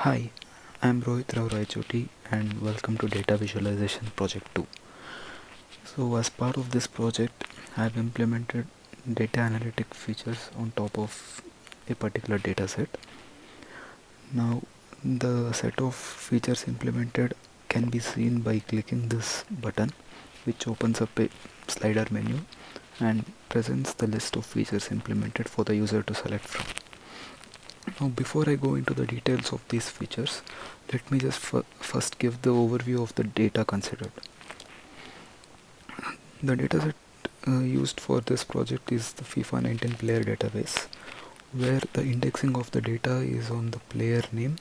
Hi, I'm Rohit Rao Raichoti and welcome to Data Visualization Project 2. So as part of this project, I've implemented data analytic features on top of a particular data set. Now the set of features implemented can be seen by clicking this button, which opens up a slider menu and presents the list of features implemented for the user to select from. Now before I go into the details of these features, let me just first give the overview of the data considered. The dataset used for this project is the FIFA 19 player database, where the indexing of the data is on the player name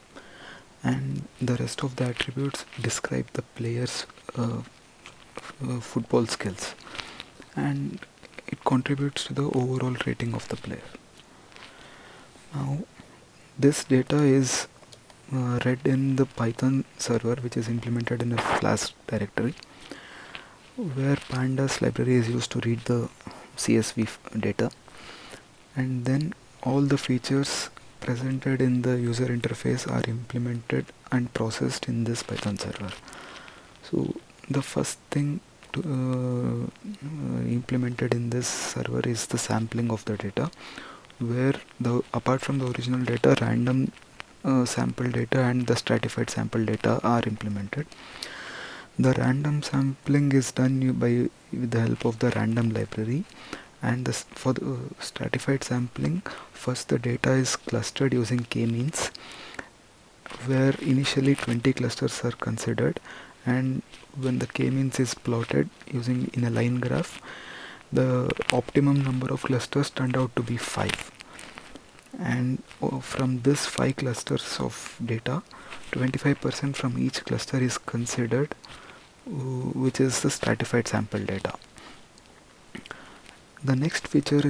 and the rest of the attributes describe the player's football skills, and it contributes to the overall rating of the player. Now this data is read in the Python server, which is implemented in a Flask directory, where pandas library is used to read the CSV data, and then all the features presented in the user interface are implemented and processed in this Python server. So the first thing implemented in this server is the sampling of the data, where apart from the original data, random sample data and the stratified sample data are implemented. The random sampling is done with the help of the random library, and for the stratified sampling, first the data is clustered using k-means, where initially 20 clusters are considered, and when the k-means is plotted using in a line graph, the optimum number of clusters turned out to be 5. And from this 5 clusters of data, 25% from each cluster is considered, which is the stratified sample data. The next feature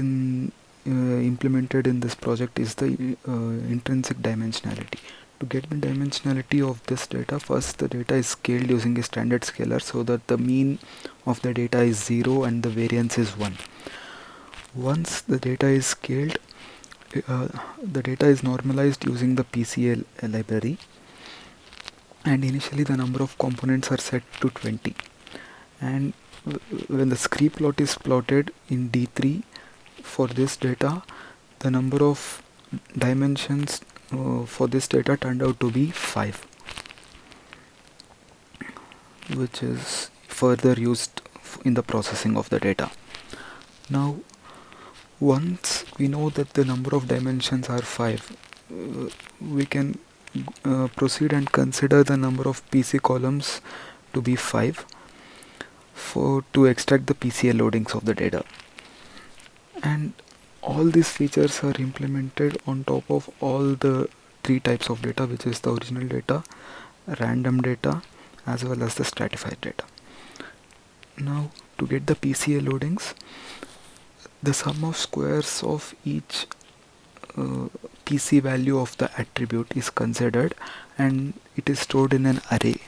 implemented in this project is the intrinsic dimensionality. To get the dimensionality of this data, first the data is scaled using a standard scaler so that the mean of the data is 0 and the variance is 1. Once the data is scaled, the data is normalized using the PCA library, and initially the number of components are set to 20, and when the scree plot is plotted in D3 for this data, the number of dimensions for this data turned out to be 5, which is further used in the processing of the data. Now once we know that the number of dimensions are 5, we can proceed and consider the number of PC columns to be 5 to extract the PCA loadings of the data. And all these features are implemented on top of all the 3 types of data, which is the original data, random data, as well as the stratified data. Now to get the PCA loadings, the sum of squares of each PC value of the attribute is considered, and it is stored in an array,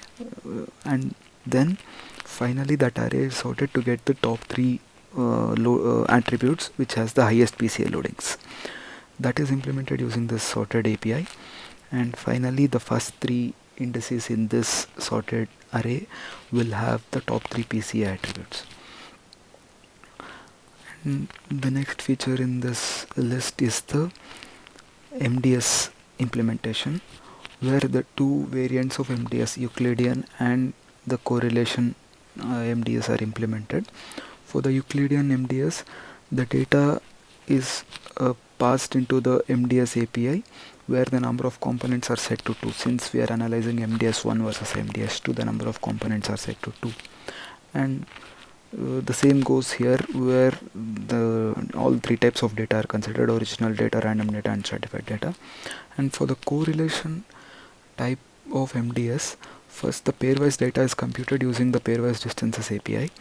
and then finally that array is sorted to get the top 3 attributes which has the highest PCA loadings. That is implemented using this sorted API, and finally the first 3 indices in this sorted array will have the top 3 PCA attributes. And the next feature in this list is the MDS implementation, where the 2 variants of MDS, Euclidean and the correlation MDS, are implemented. For the Euclidean MDS, the data is passed into the MDS API, where the number of components are set to 2. Since we are analyzing MDS1 versus MDS2, the number of components are set to 2. And the same goes here, where all 3 types of data are considered: original data, random data, and stratified data. And for the correlation type of MDS, first the pairwise data is computed using the pairwise distances API,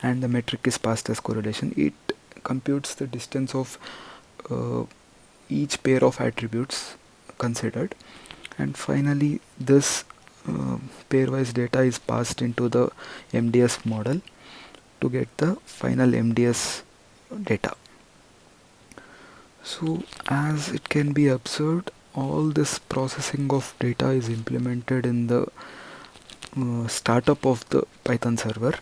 and the metric is passed as correlation. It computes the distance of each pair of attributes considered, and finally this pairwise data is passed into the MDS model to get the final MDS data. So as it can be observed, all this processing of data is implemented in the startup of the Python server,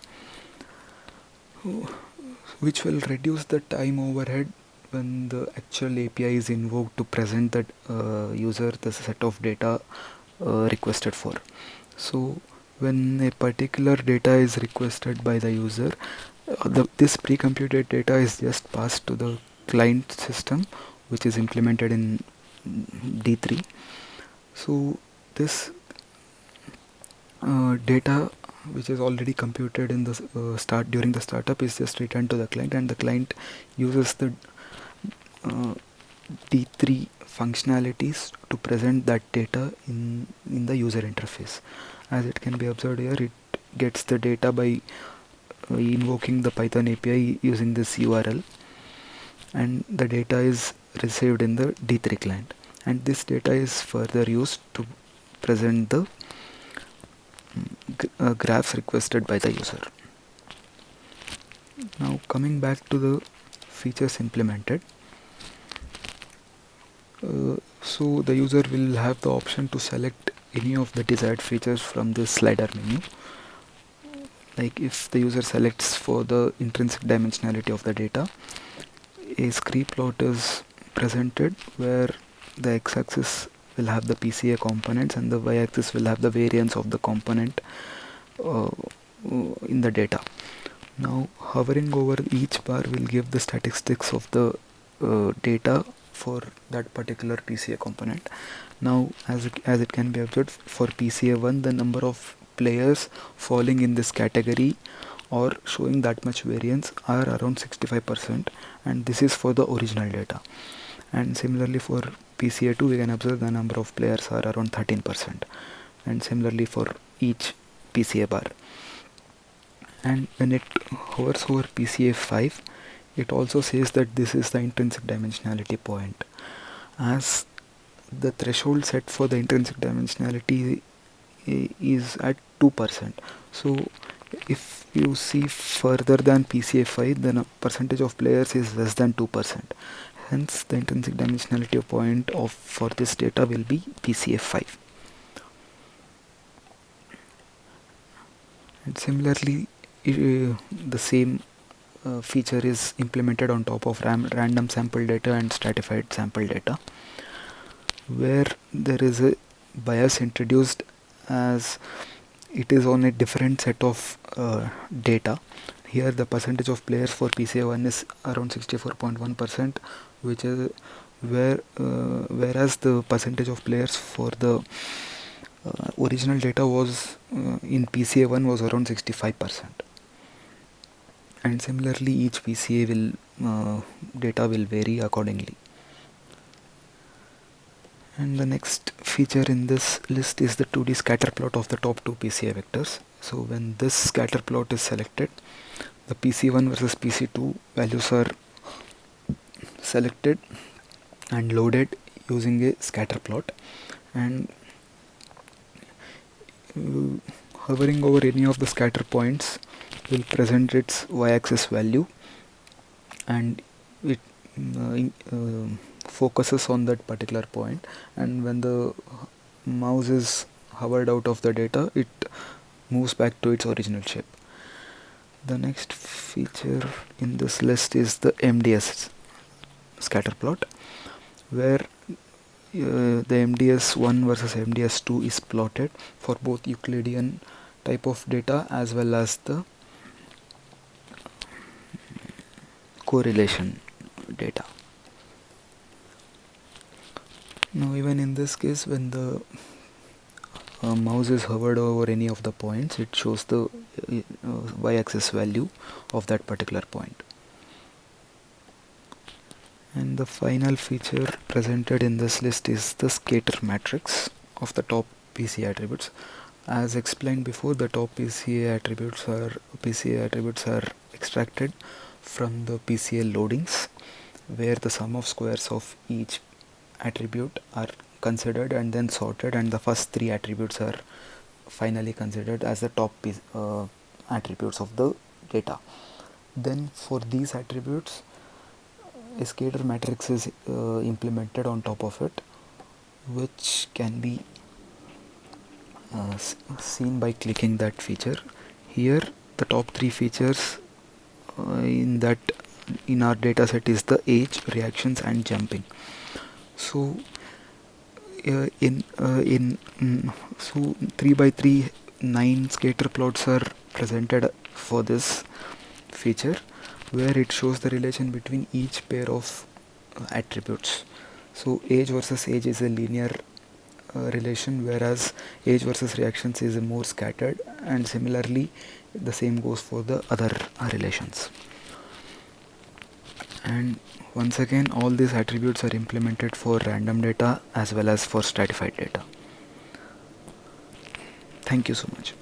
which will reduce the time overhead when the actual API is invoked to present that user the set of data requested for. So when a particular data is requested by the user, this pre-computed data is just passed to the client system, which is implemented in D3. So this data which is already computed in the start during the startup is just returned to the client, and the client uses the uh, D3 functionalities to present that data in the user interface. As it can be observed here, it gets the data by invoking the Python API using this URL, and the data is received in the D3 client, and this data is further used to present the graphs requested by the user. Now coming back to the features implemented, so the user will have the option to select any of the desired features from this slider menu. Like if the user selects for the intrinsic dimensionality of the data, a scree plot is presented where the x-axis will have the PCA components and the y-axis will have the variance of the component in the data. Now hovering over each bar will give the statistics of the data for that particular PCA component. Now as it can be observed, for PCA1 the number of players falling in this category or showing that much variance are around 65%, and this is for the original data. And similarly for PCA2 we can observe the number of players are around 13%, and similarly for each PCA bar. And when it hovers over PCA5, it also says that this is the intrinsic dimensionality point, as the threshold set for the intrinsic dimensionality is at 2%. So if you see further than PCA5, then a percentage of players is less than 2%. Hence the intrinsic dimensionality point of for this data will be PCA5. And similarly, the same feature is implemented on top of random sample data and stratified sample data, where there is a bias introduced as it is on a different set of data. Here the percentage of players for PCA1 is around 64.1%, which is whereas the percentage of players for the original data was in PCA1 was around 65%. And similarly each PCA will data will vary accordingly. And the next feature in this list is the 2D scatter plot of the top two PCA vectors. So when this scatter plot is selected, the PC1 versus PC2 values are selected and loaded using a scatter plot, and hovering over any of the scatter points will present its y-axis value, and it focuses on that particular point, and when the mouse is hovered out of the data, it moves back to its original shape. The next feature in this list is the MDS scatter plot, where the MDS1 versus MDS2 is plotted for both Euclidean type of data as well as the correlation data. Now even in this case, when the mouse is hovered over any of the points, it shows the y-axis value of that particular point. And the final feature presented in this list is the scatter matrix of the top PCA attributes. As explained before, the top PCA attributes are extracted from the PCA loadings, where the sum of squares of each attribute are considered and then sorted, and the first three attributes are finally considered as the top attributes of the data. Then for these attributes, a scatter matrix is implemented on top of it, which can be seen by clicking that feature. Here the top three features in that in our dataset is the age, reactions and jumping. So so 3 by 3 9 scatter plots are presented for this feature, where it shows the relation between each pair of attributes. So age versus age is a linear relation, whereas age versus reactions is a more scattered, and similarly the same goes for the other relations. And once again, all these attributes are implemented for random data as well as for stratified data. Thank you so much.